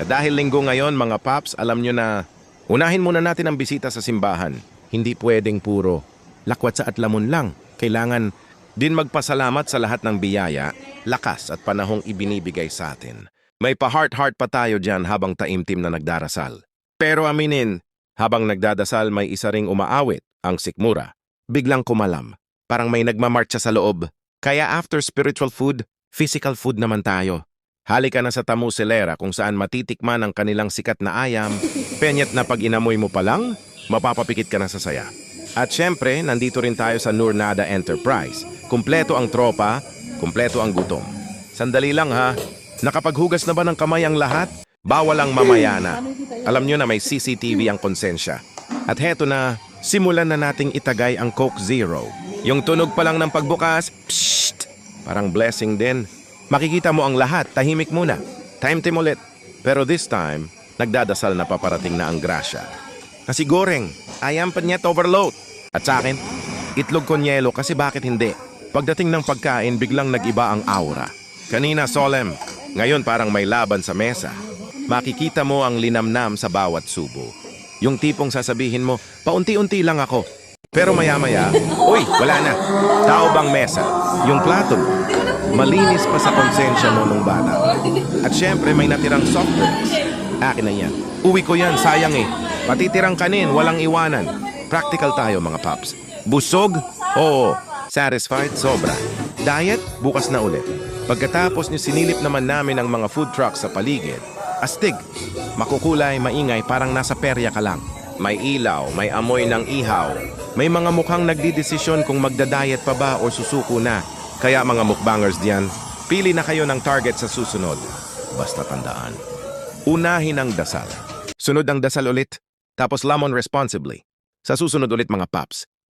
Dahil linggo ngayon, mga paps, alam nyo na, unahin muna natin ang bisita sa simbahan. Hindi pwedeng puro lakwat sa at lamon lang. Kailangan din magpasalamat sa lahat ng biyaya, lakas at panahong ibinibigay sa atin. May pa-heart-heart pa tayo dyan habang taimtim na nagdarasal. Pero aminin, habang nagdadasal may isa ring umaawit, ang sikmura. Biglang kumalam, parang may nagmamarcha sa loob. Kaya after spiritual food, physical food naman tayo. Halika na sa Tamuselera kung saan matitikman ang kanilang sikat na ayam, penyat na pag inamoy mo pa lang, mapapapikit ka na sa saya. At syempre, nandito rin tayo sa Nurnada Enterprise. Kumpleto ang tropa, kumpleto ang gutom. Sandali lang ha, nakapaghugas na ba ng kamay ang lahat? Bawal ang mamayana. Alam nyo na may CCTV ang konsensya. At heto na, simulan na nating itagay ang Coke Zero. Yung tunog pa lang ng pagbukas, psst, parang blessing din. Makikita mo ang lahat, tahimik muna. Time ulit. Pero this time, nagdadasal na paparating na ang grasya. Kasi goreng, ayam penyet overload. At sa akin, itlog konyelo kasi bakit hindi? Pagdating ng pagkain, biglang nag-iba ang aura. Kanina solemn, ngayon parang may laban sa mesa. Makikita mo ang linamnam sa bawat subo. Yung tipong sasabihin mo, paunti-unti lang ako. Pero maya-maya, uy, wala na. Tao bang mesa? Yung plato mo, malinis pa sa konsensya mo nung bata. At syempre may natirang soft drinks. Akin na yan. Uwi ko yan, sayang eh. Patitirang kanin, walang iwanan. Practical tayo mga paps. Busog? Oo. Satisfied? Sobra. Diet? Bukas na ulit. Pagkatapos nyo sinilip naman namin ang mga food trucks sa paligid, astig, makukulay, maingay, parang nasa perya ka lang. May ilaw, may amoy ng ihaw. May mga mukhang nagdidesisyon kung magda-diet pa ba o susuko na. Kaya mga mukbangers diyan, pili na kayo ng target sa susunod. Basta tandaan, unahin ang dasal. Sunod ang dasal ulit, tapos lamon responsibly. Sa susunod ulit mga paps.